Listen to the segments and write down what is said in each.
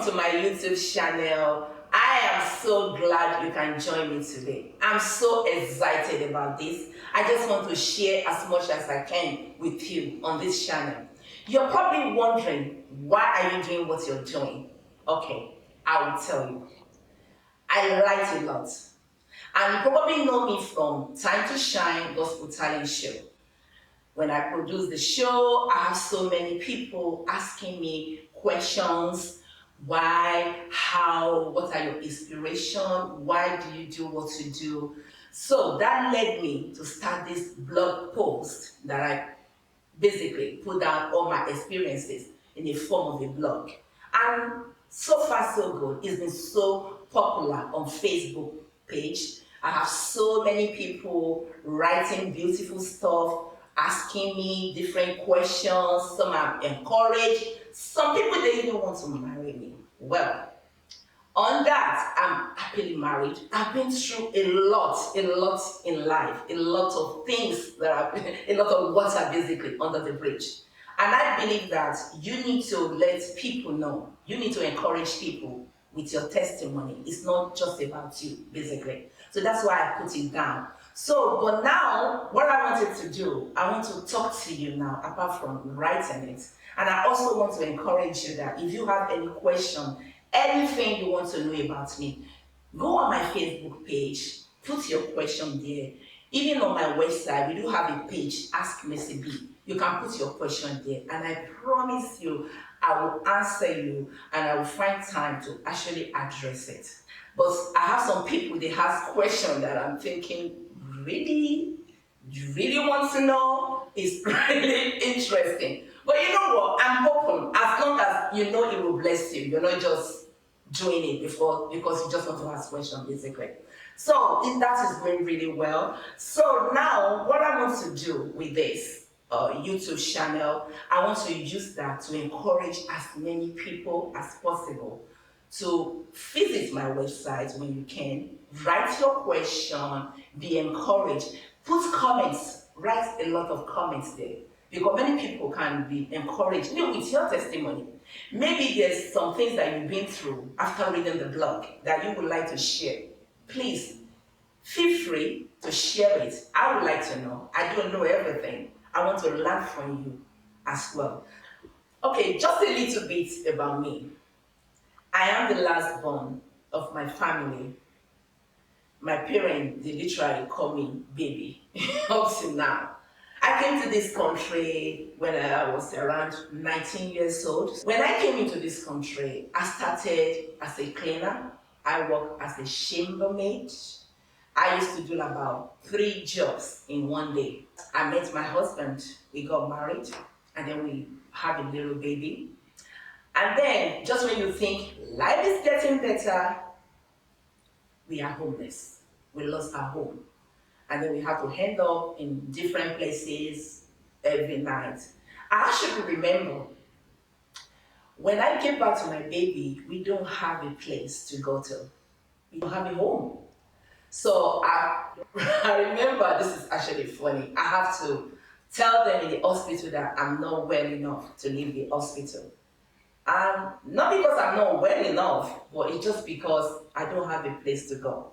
welcome to my YouTube channel. I am so glad you can join me today. I'm so excited about this. I just want to share as much as I can with you on this channel. You're probably wondering, why are you doing what you're doing? Okay, I will tell you. I write a lot. And you probably know me from Time to Shine Gospel Talent Show. When I produce the show, I have so many people asking me questions. Why, how, what are your inspiration? Why do you do what you do? So that led me to start this blog post that I basically put down all my experiences in the form of a blog. And so far so good. It's been so popular on Facebook page. I have so many people writing beautiful stuff, asking me different questions. Some are encouraged. Some people, they even want to marry me. Well, on that, I'm happily married. I've been through a lot in life, a lot of things a lot of water basically under the bridge. And I believe that you need to let people know, you need to encourage people with your testimony. It's not just about you, basically. So that's why I put it down. So, but now, what I wanted to do, I want to talk to you now, apart from writing it. And I also want to encourage you that if you have any question, anything you want to know about me, go on my Facebook page, put your question there. Even on my website, we do have a page, Ask MercyB. You can put your question there, and I promise you, I will answer you, and I will find time to actually address it. But I have some people, they ask questions that I'm thinking, really? You really want to know? It's really interesting. But you know what? I'm open. As long as you know it will bless you. You're not just doing it because you just want to ask questions, basically. So that is going really well. So now, what I want to do with this YouTube channel, I want to use that to encourage as many people as possible to visit my website when you can, write your question, be encouraged, put comments, write a lot of comments there, because many people can be encouraged with your testimony. Maybe there's some things that you've been through after reading the blog that you would like to share. Please, feel free to share it. I would like to know. I don't know everything. I want to learn from you as well. Okay, just a little bit about me. I am the last born of my family. My parents, they literally call me baby up to now. I came to this country when I was around 19 years old. When I came into this country, I started as a cleaner. I worked as a chambermaid. I used to do about 3 jobs in one day. I met my husband, we got married, and then we had a little baby. And then, just when you think life is getting better, we are homeless. We lost our home. And then we have to end up in different places every night. I actually remember, when I came back to my baby, we don't have a place to go to. We don't have a home. So I remember, this is actually funny, I have to tell them in the hospital that I'm not well enough to leave the hospital. Not because I'm not well enough, but it's just because I don't have a place to go.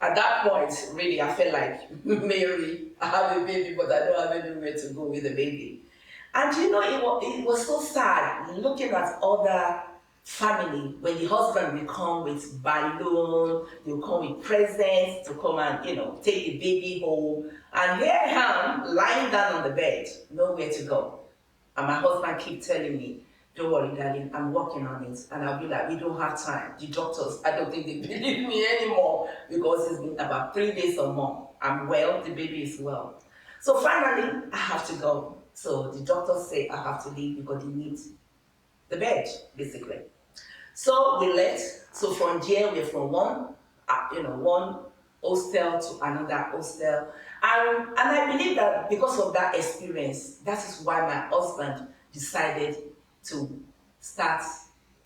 At that point, really, I felt like, Mary, I have a baby, but I don't have anywhere to go with the baby. And you know, it was so sad looking at other family when the husband will come with balloon, they'll come with presents to come and, take the baby home. And here I am, lying down on the bed, nowhere to go. And my husband keeps telling me, don't worry, darling, I'm working on it. And I'll be like, we don't have time. The doctors, I don't think they believe me anymore because it's been about 3 days or more. I'm well, the baby is well. So finally, I have to go. So the doctors say I have to leave because they need the bed, basically. So we left. So from there, we're from one hostel to another hostel. And I believe that because of that experience, that is why my husband decided to start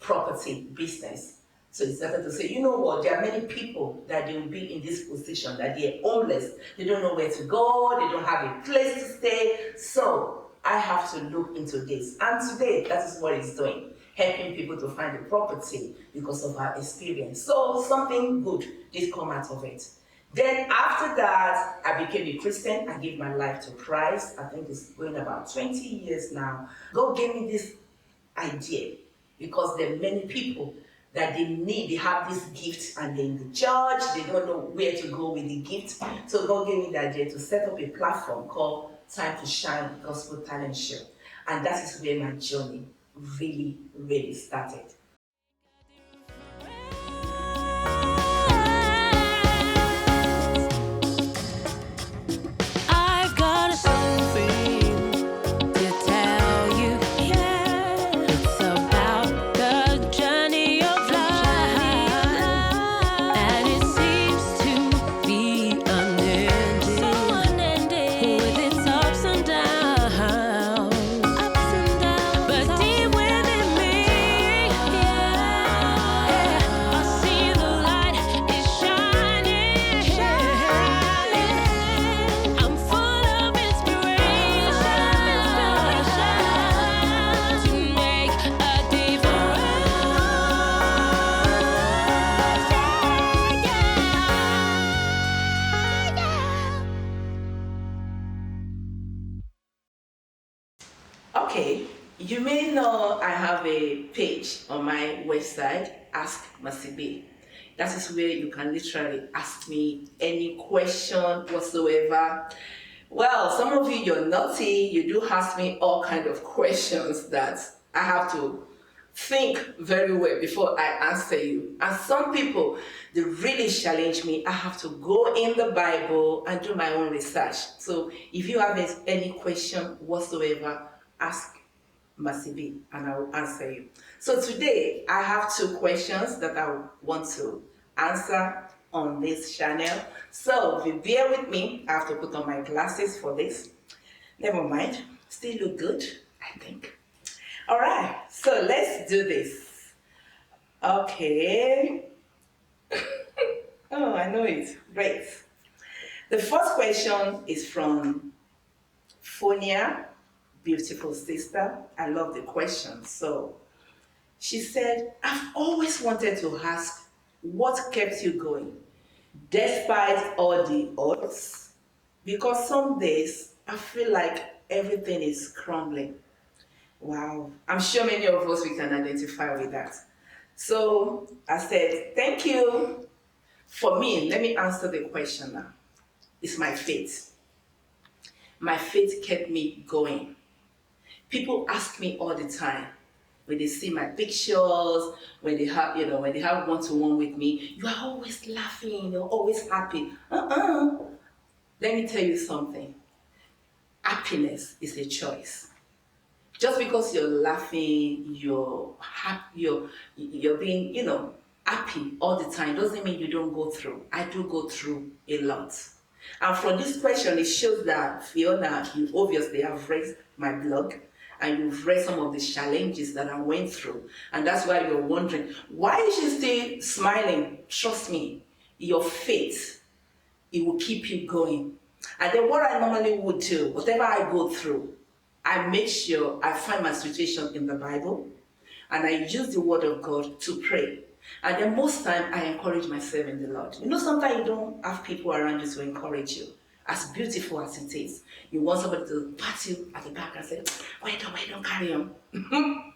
property business. So he started to say, you know what, there are many people that they will be in this position, that they're homeless, they don't know where to go, they don't have a place to stay. So I have to look into this. And today, that is what he's doing. helping people to find a property because of our experience. So something good did come out of it. Then after that, I became a Christian. I gave my life to Christ. I think it's going about 20 years now. God gave me this idea because there are many people that they have this gift and they're in the church, they don't know where to go with the gift. So God gave me the idea to set up a platform called Time to Shine Gospel Talent Show. And that is where my journey really, really started. Okay, you may know I have a page on my website, Ask MercyB. That is where you can literally ask me any question whatsoever. Well, some of you, you're naughty, you do ask me all kinds of questions that I have to think very well before I answer you. And some people, they really challenge me. I have to go in the Bible and do my own research. So if you have any question whatsoever, ask MercyB and I will answer you. So today I have two questions that I want to answer on this channel. So if you bear with me, I have to put on my glasses for this. Never mind, still look good, I think. All right, so let's do this. Okay. Oh, I know it. Great. The first question is from Fonia. Beautiful sister. I love the question. So she said, I've always wanted to ask what kept you going despite all the odds, because some days I feel like everything is crumbling. Wow, I'm sure many of us we can identify with that. So I said, thank you. For me, let me answer the question now. It's my faith. My faith kept me going. People ask me all the time when they see my pictures, when they have, when they have one-to-one with me, you are always laughing, you're always happy. Let me tell you something. Happiness is a choice. Just because you're laughing, you're happy, you're being, happy all the time doesn't mean you don't go through. I do go through a lot. And from this question, it shows that Fiona, you obviously have read my blog and you've read some of the challenges that I went through. And that's why you're wondering, why is she still smiling? Trust me, your faith, it will keep you going. And then what I normally would do, whatever I go through, I make sure I find my situation in the Bible and I use the word of God to pray. And then most time I encourage myself in the Lord. Sometimes you don't have people around you to encourage you. As beautiful as it is, you want somebody to pat you at the back and say, wait, don't carry on.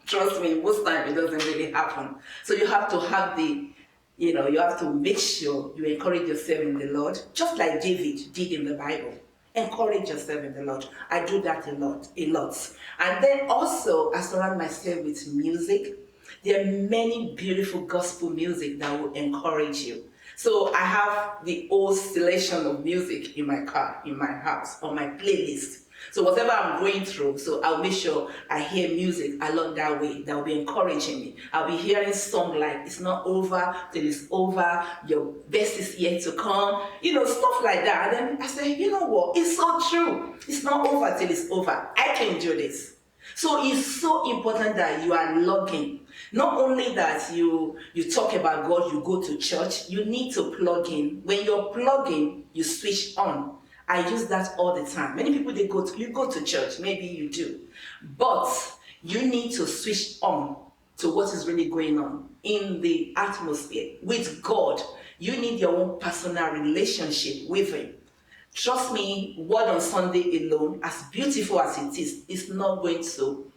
Trust me, most time it doesn't really happen. So you have to have you have to make sure you encourage yourself in the Lord, just like David did in the Bible. Encourage yourself in the Lord. I do that a lot. And then also, I surround myself with music. There are many beautiful gospel music that will encourage you. So I have the whole selection of music in my car, in my house, on my playlist. So whatever I'm going through, so I'll make sure I hear music along that way that will be encouraging me. I'll be hearing songs like, it's not over till it's over, your best is yet to come, stuff like that. And then I say, you know what, it's so true. It's not over till it's over. I can do this. So it's so important that you are logging. Not only that you talk about God, you go to church, you need to plug in. When you're plugging, you switch on. I use that all the time. Many people, you go to church, maybe you do. But you need to switch on to what is really going on in the atmosphere with God. You need your own personal relationship with Him. Trust me, Word on Sunday alone, as beautiful as it is not going to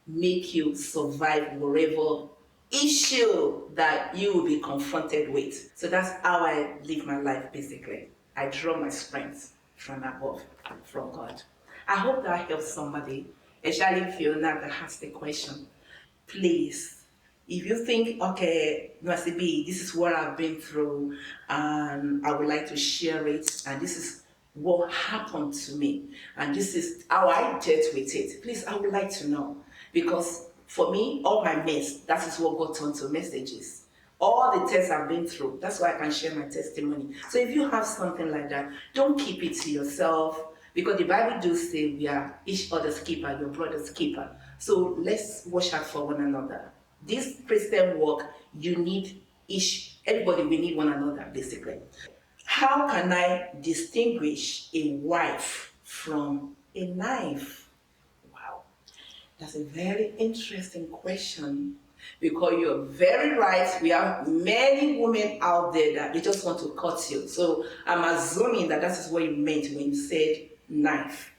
make you survive whatever issue that you will be confronted with. So that's how I live my life basically. I draw my strength from above, from God. I hope that helps somebody, especially Fiona that has the question. Please, if you think, okay, MercyB, this is what I've been through, and I would like to share it, and this is what happened to me, and this is how I dealt with it, please, I would like to know. Because for me, all my mess, that is what got turned to messages. All the tests I've been through, that's why I can share my testimony. So if you have something like that, don't keep it to yourself, because the Bible does say we are each other's keeper, your brother's keeper. So let's watch out for one another. This Christian walk, you need everybody, we need one another, basically. How can I distinguish a wife from a knife? Wow, that's a very interesting question, because you're very right. We have many women out there that they just want to cut you. So I'm assuming that is what you meant when you said knife.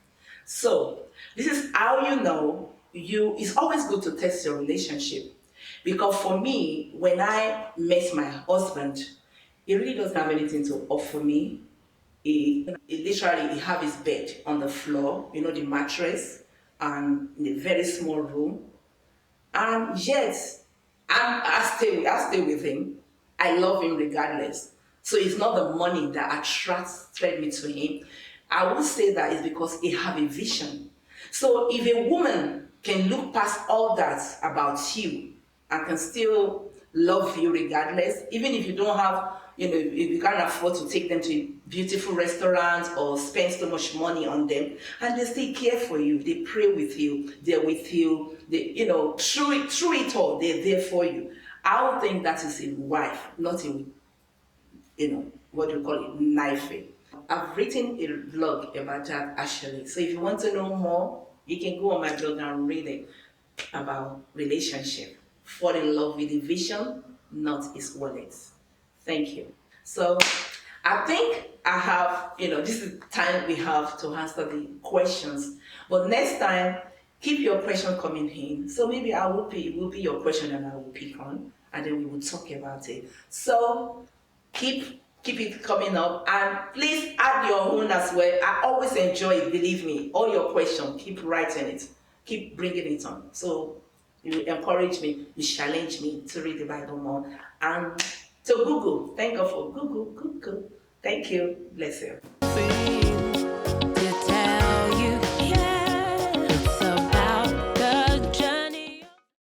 So this is how you know it's always good to test your relationship. Because for me, when I met my husband, he really doesn't have anything to offer me. He literally have his bed on the floor, the mattress, and in a very small room. And yet, I stay with him. I love him regardless. So it's not the money that attracted me to him. I would say that it's because he have a vision. So if a woman can look past all that about you and can still love you regardless, even if you don't have, if you can't afford to take them to beautiful restaurants or spend so much money on them, and they still care for you, they pray with you, they're with you, through it all, they're there for you. I would think that is a wife, not a, what do you call it, knifing. I've written a blog about that actually. So if you want to know more, you can go on my blog and read it about relationship. Fall in love with the vision, not his wallet. Thank you. So I think I have, this is the time we have to answer the questions. But next time, keep your question coming in. So maybe it will be your question and I will pick on, and then we will talk about it. So keep it coming up, and please add your own as well. I always enjoy it, believe me. All your questions, keep writing it, keep bringing it on. So you encourage me, you challenge me to read the Bible more, and to Google. Thank God for Google. Thank you. Bless you.